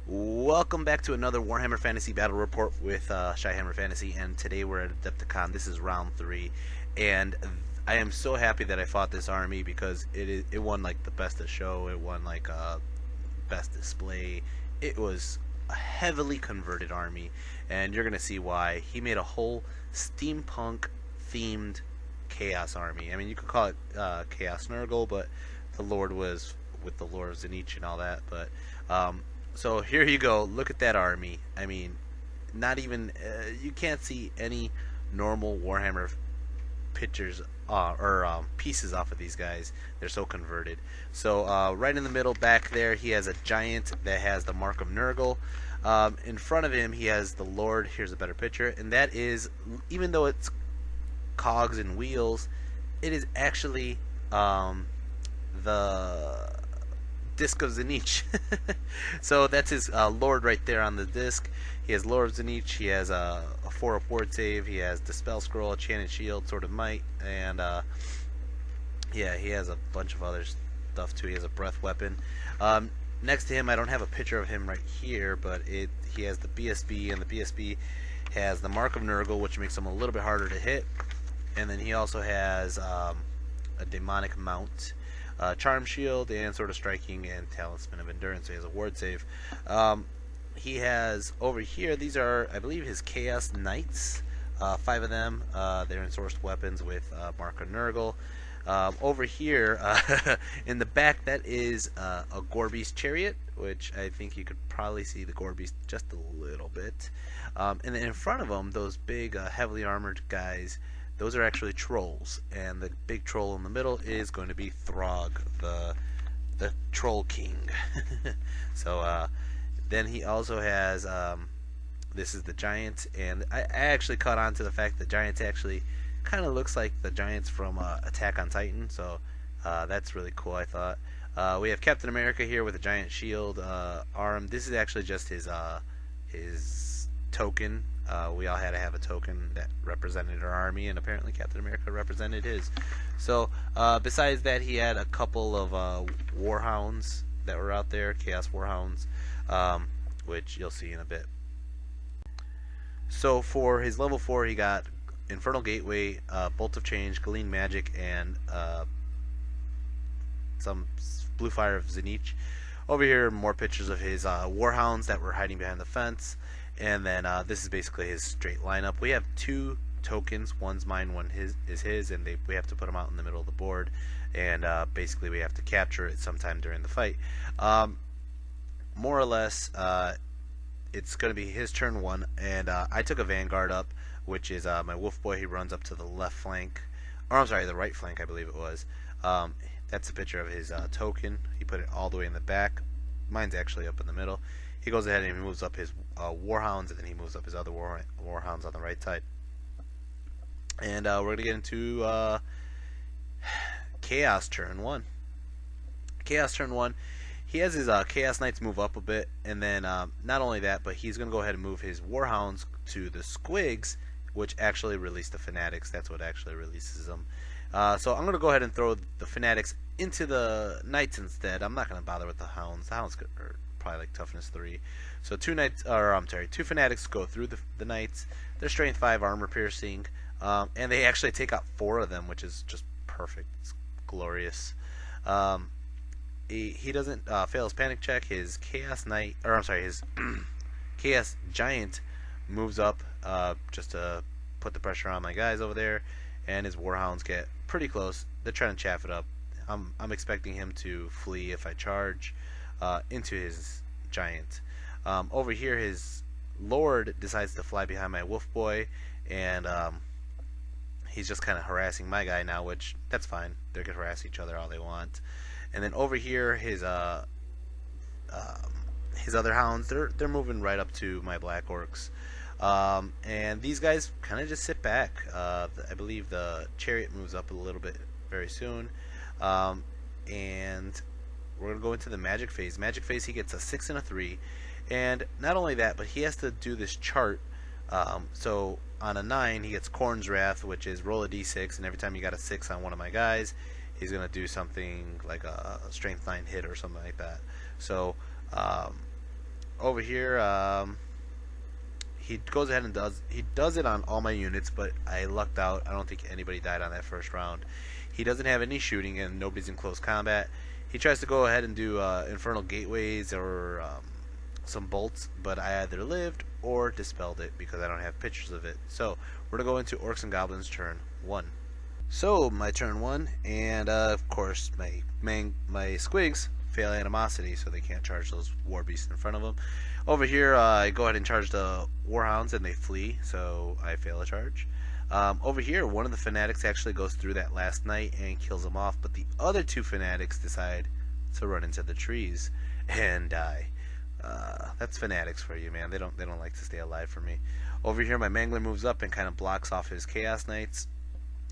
Welcome back to another Warhammer Fantasy Battle Report with Shyhammer Fantasy, and today we're at Adepticon. This is round 3, and I am so happy that I fought this army because it won like the best of show, it won like best display. It was a heavily converted army, and you're gonna see why. He made a whole steampunk themed chaos army. I mean, you could call it Chaos Nurgle, but the Lord was with the Lord of Zenich and all that, but so here you go. Look at that army. I mean, not even you can't see any normal Warhammer pictures or pieces off of these guys. They're so converted. So right in the middle, back there, he has a giant that has the mark of Nurgle. In front of him, he has the Lord. Here's a better picture, and that is, even though it's cogs and wheels, it is actually the disc of Zenich. So that's his Lord right there on the disc. He has Lord of Zenich. He has a 4-up ward save. He has Dispel Scroll, a Enchanted Shield, Sword of Might, and yeah, he has a bunch of other stuff too. He has a breath weapon. Next to him, I don't have a picture of him right here, but he has the BSB, and the BSB has the Mark of Nurgle, which makes him a little bit harder to hit. And then he also has a Demonic Mount, Charm Shield, and Sword of Striking, and Talisman of Endurance. So he has a ward save. He has over here, these are, I believe, his Chaos Knights. 5 of them. They're ensourced weapons with Mark of Nurgle. Over here, in the back, that is a Gorbeast Chariot, which I think you could probably see the Gorbeast just a little bit. And then in front of them, those big, heavily armored guys, those are actually trolls, and the big troll in the middle is going to be Throg, the Troll King. So then he also has this is the giant, and I actually caught on to the fact that giants actually kind of looks like the giants from Attack on Titan, so that's really cool, I thought. We have Captain America here with a giant shield arm. This is actually just his token. We all had to have a token that represented our army, and apparently Captain America represented his. So besides that, he had a couple of Warhounds that were out there, Chaos Warhounds, which you'll see in a bit. So for his level 4, he got Infernal Gateway, Bolt of Change, Glean Magic, and some Blue Fire of Zenich. Over here, more pictures of his Warhounds that were hiding behind the fence. And then this is basically his straight lineup. We have 2 tokens. One's mine, one is his, and we have to put them out in the middle of the board. And basically we have to capture it sometime during the fight. More or less, it's going to be his turn 1, and I took a Vanguard up, which is my Wolf Boy. He runs up to the left flank, or I'm sorry, the right flank, I believe it was. That's a picture of his token. He put it all the way in the back. Mine's actually up in the middle. He goes ahead and he moves up his Warhounds, and then he moves up his other Warhounds on the right side. And we're going to get into Chaos turn 1. Chaos turn 1. He has his Chaos Knights move up a bit, and then not only that, but he's going to go ahead and move his Warhounds to the Squigs, which actually release the Fanatics. That's what actually releases them. So I'm going to go ahead and throw the Fanatics into the Knights instead. I'm not going to bother with the Hounds. The Hounds are probably like toughness 3. So 2 Fanatics go through the Knights. They're strength 5, armor piercing, and they actually take out 4 of them, which is just perfect. It's glorious. He doesn't fail his panic check. His Chaos Knight, or I'm sorry, his Chaos Giant moves up just to put the pressure on my guys over there, and his Warhounds get pretty close. They're trying to chaff it up. I'm expecting him to flee if I charge into his giant. Over here, his Lord decides to fly behind my Wolf Boy, and he's just kind of harassing my guy now, which that's fine. They can harass each other all they want. And then over here, his other hounds, they're moving right up to my Black Orcs. And these guys kind of just sit back. I believe the Chariot moves up a little bit very soon. And we're going to go into the Magic Phase. Magic Phase, he gets a 6 and a 3. And not only that, but he has to do this chart. So on a 9, he gets Corn's Wrath, which is roll a d6, and every time you got a 6 on one of my guys, he's going to do something like a strength 9 hit or something like that. So over here, he goes ahead and does it on all my units, but I lucked out. I don't think anybody died on that first round. He doesn't have any shooting, and nobody's in close combat. He tries to go ahead and do infernal gateways or some bolts, but I either lived or dispelled it because I don't have pictures of it. So we're gonna go into Orcs and Goblins turn 1. So my turn 1, and of course my squigs fail animosity, so they can't charge those war beasts in front of them. Over here, I go ahead and charge the warhounds, and they flee, so I fail a charge. Over here, one of the fanatics actually goes through that last knight and kills him off, but the other 2 fanatics decide to run into the trees and die. That's fanatics for you, man. They don't like to stay alive for me. Over here, my mangler moves up and kind of blocks off his chaos knights,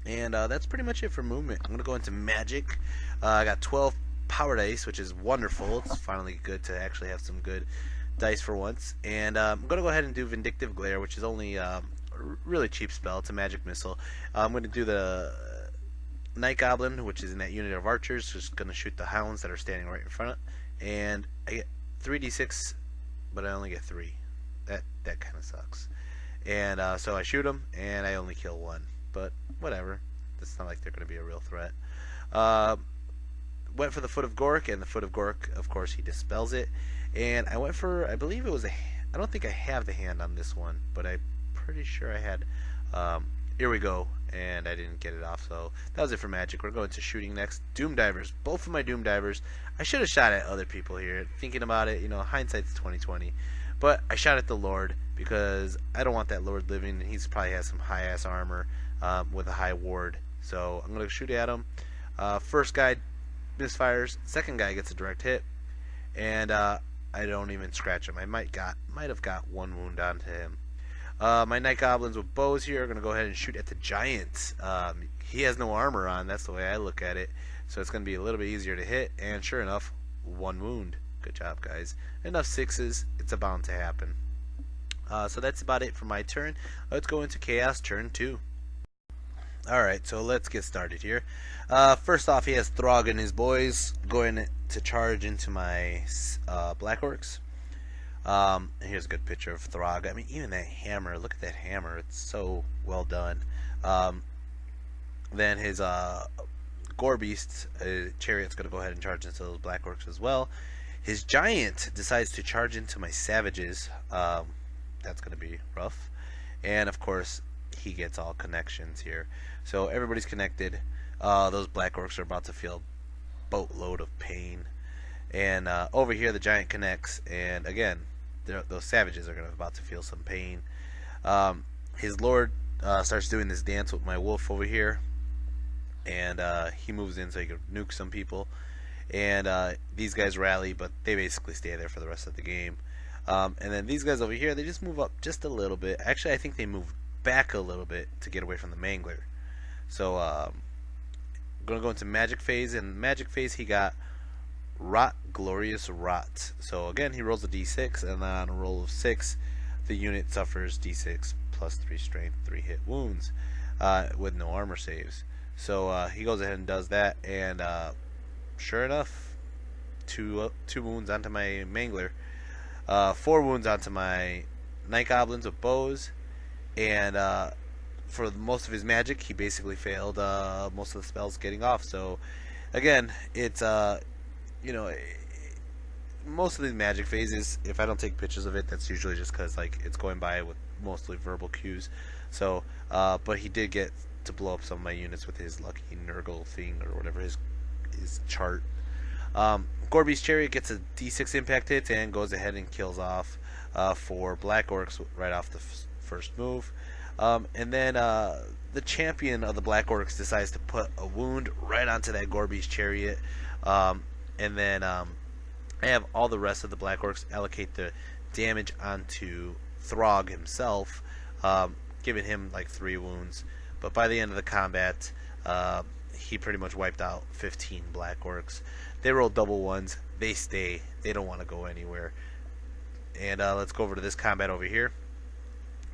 and that's pretty much it for movement. I'm gonna go into magic. I got 12 power dice, which is wonderful. It's finally good to actually have some good dice for once. And I'm gonna go ahead and do Vindictive Glare, which is only a really cheap spell. It's a magic missile. I'm gonna do the Night Goblin, which is in that unit of archers, just gonna shoot the hounds that are standing right in front. And I get 3d6, but I only get 3. That kind of sucks. And so I shoot them, and I only kill 1. But whatever. It's not like they're gonna be a real threat. Went for the Foot of Gork, and the Foot of Gork, of course, he dispels it. And I went for, I believe it was I don't think I have the hand on this one, but I'm pretty sure I had, here we go, and I didn't get it off, so that was it for magic. We're going to shooting next. Doom Divers. Both of my Doom Divers, I should have shot at other people here. Thinking about it, you know, hindsight's 20/20. But I shot at the Lord, because I don't want that Lord living, and he's probably has some high-ass armor with a high ward. So I'm going to shoot at him. First guy misfires, second guy gets a direct hit, and I don't even scratch him. I might have got 1 wound onto him. My Night Goblins with bows here are going to go ahead and shoot at the Giant. He has no armor on, that's the way I look at it, so it's going to be a little bit easier to hit, and sure enough, 1 wound. Good job, guys. Enough 6s, it's bound to happen. So that's about it for my turn. Let's go into Chaos turn 2. Alright, so let's get started here. First off, he has Throg and his boys going to charge into my Black Orcs. Here's a good picture of Throg. I mean, even that hammer, look at that hammer. It's so well done. Then his Gore Beast Chariot's going to go ahead and charge into those Black Orcs as well. His Giant decides to charge into my Savages. That's going to be rough. And, of course, he gets all connections here. So everybody's connected. Those Black Orcs are about to feel a boatload of pain. And over here the Giant connects, and again those Savages are about to feel some pain. His Lord starts doing this dance with my Wolf over here, and he moves in so he can nuke some people. And these guys rally, but they basically stay there for the rest of the game. And then these guys over here, they just move up just a little bit. Actually, I think they move back a little bit to get away from the Mangler. So I'm going to go into Magic Phase. And Magic Phase, he got Rot, Glorious Rot. So again, he rolls a d6, and then on a roll of 6, the unit suffers d6 plus 3 strength, 3 hit wounds with no armor saves. So he goes ahead and does that, and sure enough, 2 wounds onto my Mangler, 4 wounds onto my Night Goblins with bows, and for most of his magic, he basically failed most of the spells getting off. So again, it's you know, most of the magic phases, if I don't take pictures of it, that's usually just because like it's going by with mostly verbal cues. So but he did get to blow up some of my units with his lucky Nurgle thing or whatever his chart. Gorby's Chariot gets a d6 impact hit and goes ahead and kills off 4 Black Orcs right off the first move. And then the champion of the Black Orcs decides to put a wound right onto that Gorby's Chariot. And then I have all the rest of the Black Orcs allocate the damage onto Throg himself, giving him like 3 wounds. But by the end of the combat, he pretty much wiped out 15 Black Orcs. They roll double ones. They stay. They don't want to go anywhere. And let's go over to this combat over here.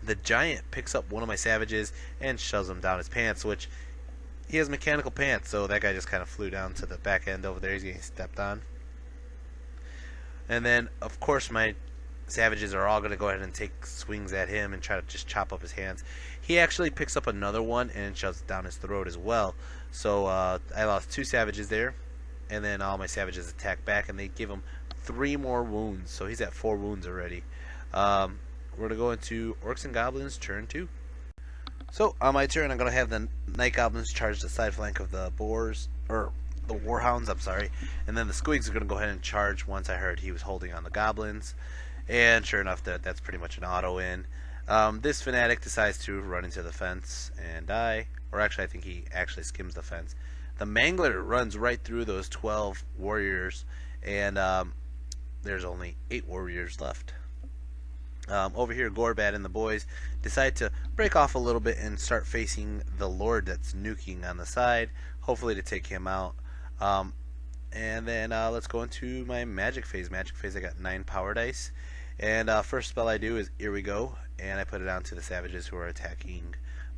The Giant picks up one of my Savages and shoves him down his pants, which he has mechanical pants, so that guy just kind of flew down to the back end over there. He's getting stepped on. And then, of course, my savages are all going to go ahead and take swings at him and try to just chop up his hands. He actually picks up another one and shoves it down his throat as well. So I lost 2 savages there, and then all my savages attack back, and they give him 3 more wounds. So he's at 4 wounds already. We're going to go into Orcs and Goblins turn 2. So on my turn, I'm going to have the Night Goblins charge the side flank of the Boars, or the Warhounds, I'm sorry. And then the Squigs are going to go ahead and charge once I heard he was holding on the Goblins. And sure enough, that's pretty much an auto-in. This Fanatic decides to run into the fence and die. Or actually, I think he actually skims the fence. The Mangler runs right through those 12 warriors. And there's only 8 warriors left. Over here, Gorbat and the boys decide to break off a little bit and start facing the Lord that's nuking on the side, hopefully to take him out. And then let's go into my magic phase. Magic phase, I got 9 power dice. And first spell I do is Here We Go, and I put it onto the savages who are attacking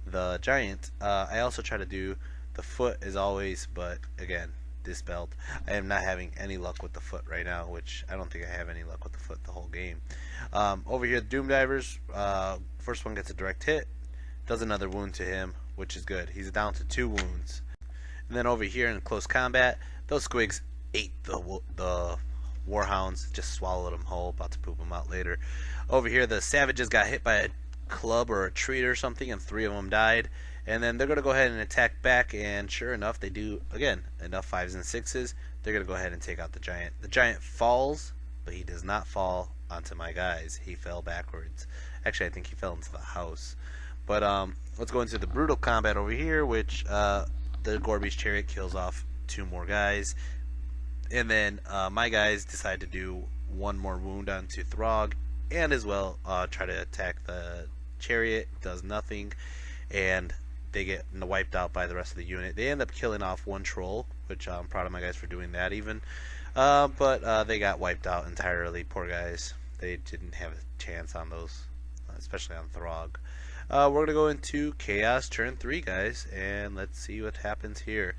the giant. I also try to do the foot as always, but again, dispelled. I am not having any luck with the foot right now, which I don't think I have any luck with the foot the whole game. Over here, the Doom Divers, first one gets a direct hit, does another wound to him, which is good. He's down to 2 wounds. And then over here in close combat, those Squigs ate the Warhounds, just swallowed them whole, about to poop them out later. Over here, the Savages got hit by a club or a tree or something, and 3 of them died. And then they're going to go ahead and attack back, and sure enough, they do, again, enough 5s and 6s. They're going to go ahead and take out the giant. The giant falls, but he does not fall onto my guys. He fell backwards. Actually, I think he fell into the house. But let's go into the brutal combat over here, which the Gorby's Chariot kills off 2 more guys. And then my guys decide to do 1 more wound onto Throg, and as well try to attack the Chariot. Does nothing, and they get wiped out by the rest of the unit. They end up killing off 1 troll, which I'm proud of my guys for doing that even. But they got wiped out entirely. Poor guys. They didn't have a chance on those, especially on Throg. We're going to go into Chaos turn 3, guys, and let's see what happens here.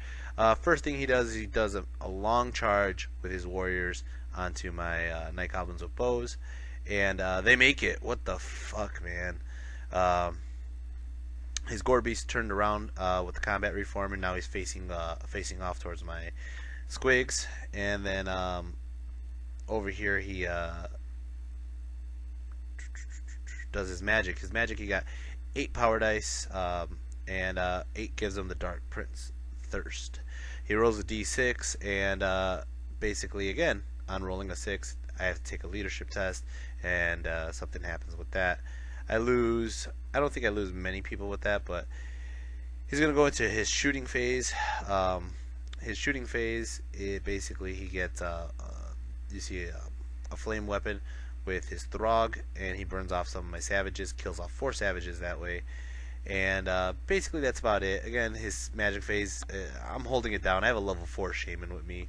First thing he does is he does a long charge with his warriors onto my Night Goblins with bows, and they make it. What the fuck, man? His Gorbeast turned around with the combat reform, and now he's facing off towards my Squigs. And then over here he does his magic. His magic, he got 8 power dice, and 8 gives him the Dark Prince Thirst. He rolls a d6, and basically, again, on rolling a 6, I have to take a leadership test, and something happens with that. I don't think I lose many people with that, but he's going to go into his shooting phase. His shooting phase, basically he gets you see a flame weapon with his Throg, and he burns off some of my savages, kills off 4 savages that way. And basically that's about it. Again, his magic phase, I'm holding it down. I have a level 4 shaman with me,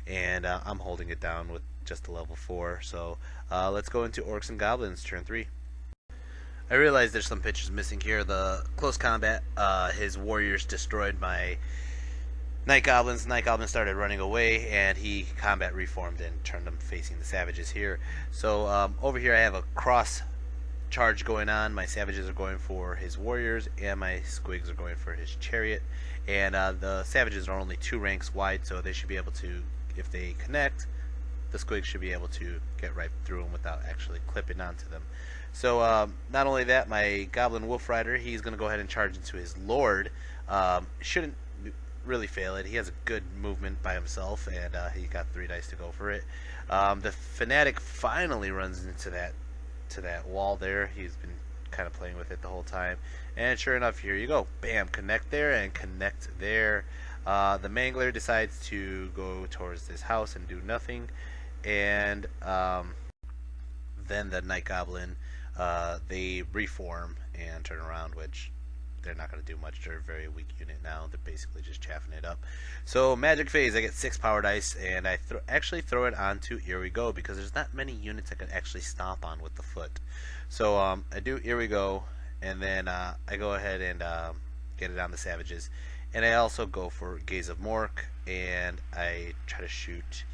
and I'm holding it down with just a level 4. So let's go into Orcs and Goblins turn 3. I realize there's some pictures missing here. The close combat, his warriors destroyed my Night Goblins. Night Goblins started running away, and he combat reformed and turned them facing the savages here. So over here I have a cross charge going on. My savages are going for his warriors, and my Squigs are going for his chariot. And the savages are only 2 ranks wide, so they should be able to, if they connect, the Squigs should be able to get right through them without actually clipping onto them. So not only that, my Goblin Wolf Rider, he's going to go ahead and charge into his Lord. Shouldn't really fail it. He has a good movement by himself, and he got 3 dice to go for it. The Fanatic finally runs into that wall there. He's been kind of playing with it the whole time, and sure enough, here you go. Bam! Connect there and connect there. The Mangler decides to go towards this house and do nothing, and then the Night Goblin, they reform and turn around, which they're not going to do much. They're a very weak unit now. They're basically just chaffing it up. So magic phase, I get 6 power dice, and I actually throw it onto Here We Go, because there's not many units I could actually stomp on with the foot. So I do Here We Go, and then I go ahead and get it on the savages. And I also go for Gaze of Mork, and I try to shoot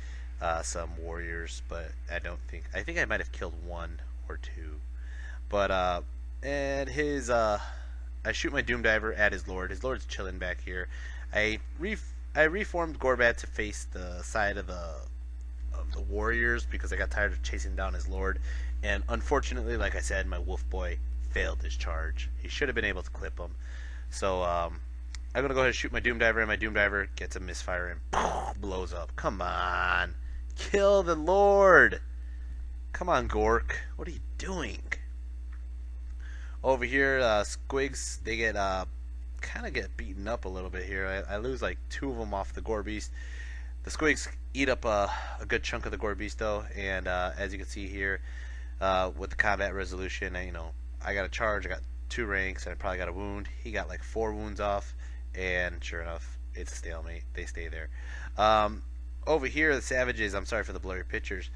some warriors, but I think I might have killed 1 or two. But and his I shoot my Doom Diver at his lord. His lord's chilling back here. I reformed Gorbat to face the side of the warriors because I got tired of chasing down his lord. And unfortunately, like I said, my wolf boy failed his charge. He should have been able to clip him. So I'm gonna go ahead and shoot my Doom Diver, and my Doom Diver gets a misfire and blows up. Come on, kill the lord! Come on, Gork, what are you doing? Over here, Squigs, they get kind of get beaten up a little bit here. I lose like 2 of them off the Gore Beast. The Squigs eat up a good chunk of the Gore Beast though, and as you can see here, with the combat resolution, I got a charge, I got 2 ranks, and I probably got a wound. He got like 4 wounds off, and sure enough, it's a stalemate. They stay there. Over here, the Savages, I'm sorry for the blurry pictures,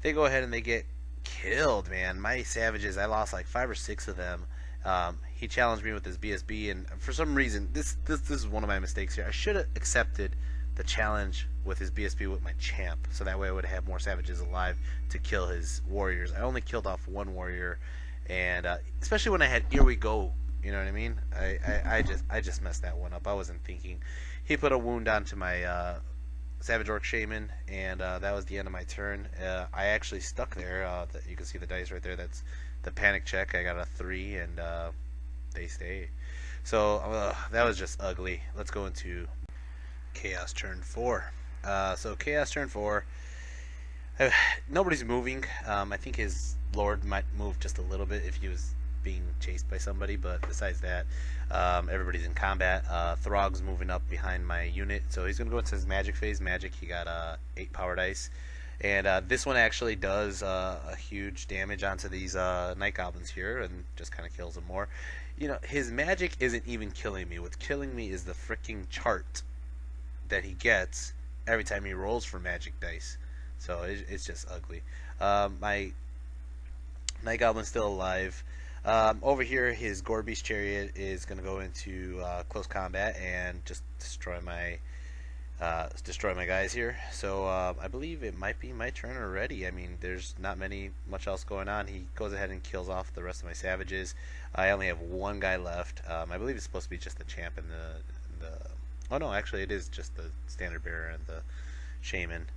they go ahead and they get killed, man. My Savages, I lost like 5 or 6 of them. He challenged me with his BSB, and for some reason, this is one of my mistakes here. I should have accepted the challenge with his BSB with my champ, so that way I would have more Savages alive to kill his warriors. I only killed off 1 warrior, and especially when I had Here We Go, you know what I mean? I just messed that one up. I wasn't thinking. He put a wound onto my Savage Orc Shaman, and that was the end of my turn. I actually stuck there. You can see the dice right there. That's the panic check. I got a 3, and they stay. So that was just ugly. Let's go into Chaos turn 4. So Chaos turn 4. Nobody's moving. I think his lord might move just a little bit if he was being chased by somebody, but besides that, everybody's in combat. Throg's moving up behind my unit, so he's going to go into his magic phase. Magic, he got 8 power dice, and this one actually does a huge damage onto these night goblins here, and just kind of kills them more. His magic isn't even killing me. What's killing me is the freaking chart that he gets every time he rolls for magic dice. So it's just ugly. My night goblin's still alive. Over here, his Gore Beast Chariot is going to go into close combat and just destroy my guys here. So I believe it might be my turn already. I mean, there's not much else going on. He goes ahead and kills off the rest of my Savages. I only have 1 guy left. I believe it's supposed to be just the champ and the oh no, actually it is just the standard bearer and the shaman.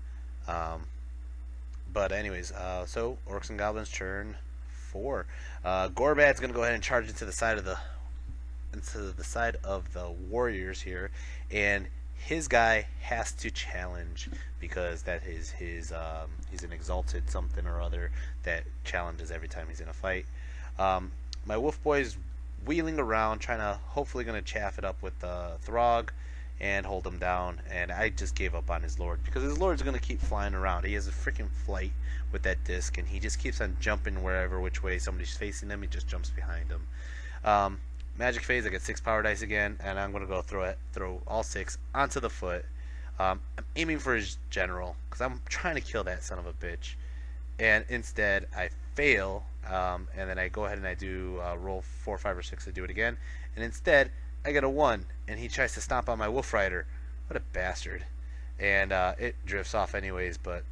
But anyways, so Orcs and Goblins turn 4. Gorbat's gonna go ahead and charge into the side of the warriors here, and his guy has to challenge because that is his he's an exalted something or other that challenges every time he's in a fight. My wolf boy's wheeling around, hopefully gonna chaff it up with Throg and hold him down, and I just gave up on his lord because his lord's gonna keep flying around. He has a freaking flight with that disc, and he just keeps on jumping which way somebody's facing him. He just jumps behind him. Magic phase, I get 6 power dice again, and I'm gonna go throw all 6 onto the foot. I'm aiming for his general because I'm trying to kill that son of a bitch, and instead I fail, and then I go ahead and I do roll 4, 5, or 6 to do it again, and instead I get a 1, and he tries to stomp on my Wolf Rider. What a bastard. And it drifts off anyways, but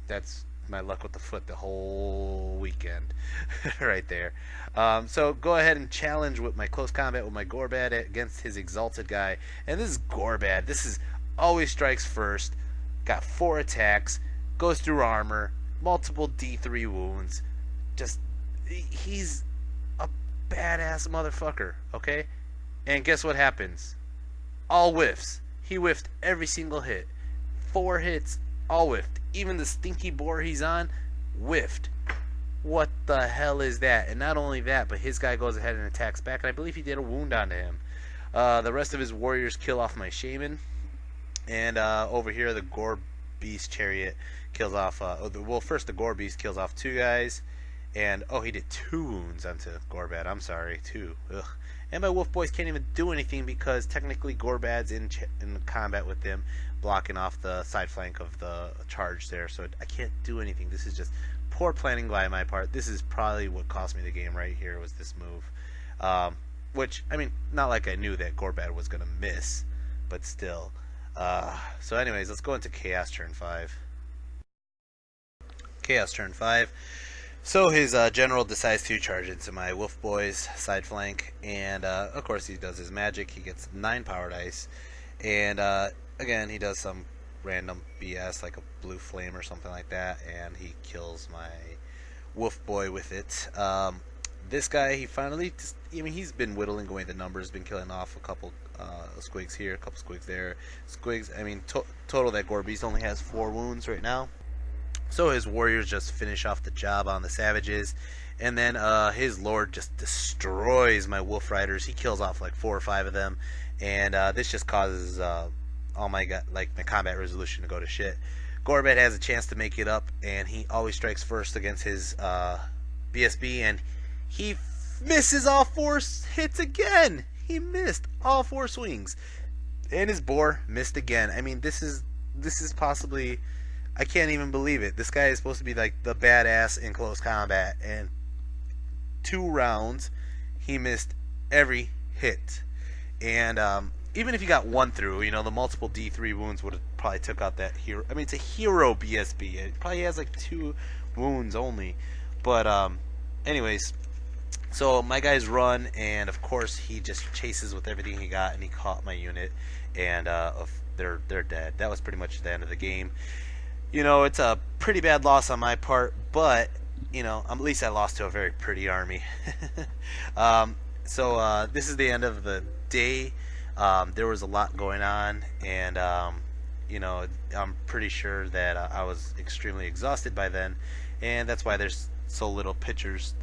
that's my luck with the foot the whole weekend right there. So go ahead and challenge with my close combat with my Gorbat against his exalted guy. And this is Gorbat. This is always strikes first. Got 4 attacks. Goes through armor. Multiple D3 wounds. He's a badass motherfucker, okay? And guess what happens? All whiffs. He whiffed every single hit. 4 hits, all whiffed. Even the stinky boar he's on, whiffed. What the hell is that? And not only that, but his guy goes ahead and attacks back, and I believe he did a wound onto him. The rest of his warriors kill off my shaman. And over here, the Gore Beast Chariot kills off... first the Gore Beast kills off 2 guys. And, he did 2 wounds onto Gorbat. I'm sorry, 2. Ugh. And my wolf boys can't even do anything because technically Gorbat's in combat with them, blocking off the side flank of the charge there. So I can't do anything. This is just poor planning by my part. This is probably what cost me the game right here, was this move. Which, I mean, not like I knew that Gorbat was going to miss, but still. So anyways, let's go into Chaos turn 5. Chaos turn 5. So his general decides to charge into my Wolf Boys side flank, and of course he does his magic. He gets 9 power dice, and again he does some random BS like a blue flame or something like that, and he kills my Wolf Boy with it. This guy, he finally, he's been whittling away the numbers, been killing off a couple squigs here, a couple squigs there. Squigs, total that Gorbeast only has 4 wounds right now. So his warriors just finish off the job on the savages, and then his lord just destroys my wolf riders. He kills off like 4 or 5 of them, and this just causes all my my combat resolution to go to shit. Gorbet has a chance to make it up, and he always strikes first against his BSB, and he misses all 4 hits again. He missed all 4 swings, and his boar missed again. This is possibly, I can't even believe it. This guy is supposed to be like the badass in close combat, and 2 rounds he missed every hit. And even if he got 1 through, the multiple D3 wounds would have probably took out that hero. It's a hero BSB. It probably has like 2 wounds only. But anyways, so my guys run, and of course he just chases with everything he got, and he caught my unit, and they're dead. That was pretty much the end of the game. It's a pretty bad loss on my part, but at least I lost to a very pretty army. So this is the end of the day. There was a lot going on, and I'm pretty sure that I was extremely exhausted by then, and that's why there's so little pictures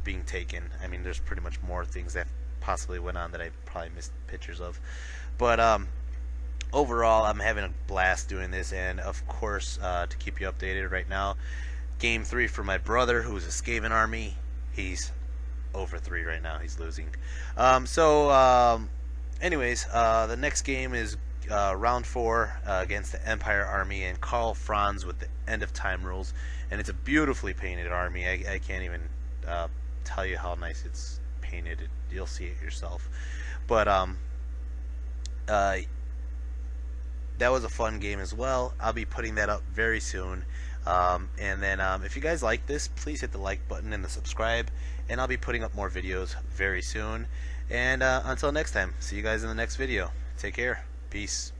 being taken. There's pretty much more things that possibly went on that I probably missed pictures of, but overall, I'm having a blast doing this, and of course, to keep you updated right now, Game 3 for my brother, who's a Skaven army. He's over 3 right now. He's losing. Anyways, the next game is round 4 against the Empire army and Karl Franz with the End of Time rules, and it's a beautifully painted army. I can't even tell you how nice it's painted. You'll see it yourself. But that was a fun game as well. I'll be putting that up very soon. And then if you guys like this, please hit the like button and the subscribe, and I'll be putting up more videos very soon. And until next time, see you guys in the next video. Take care. Peace.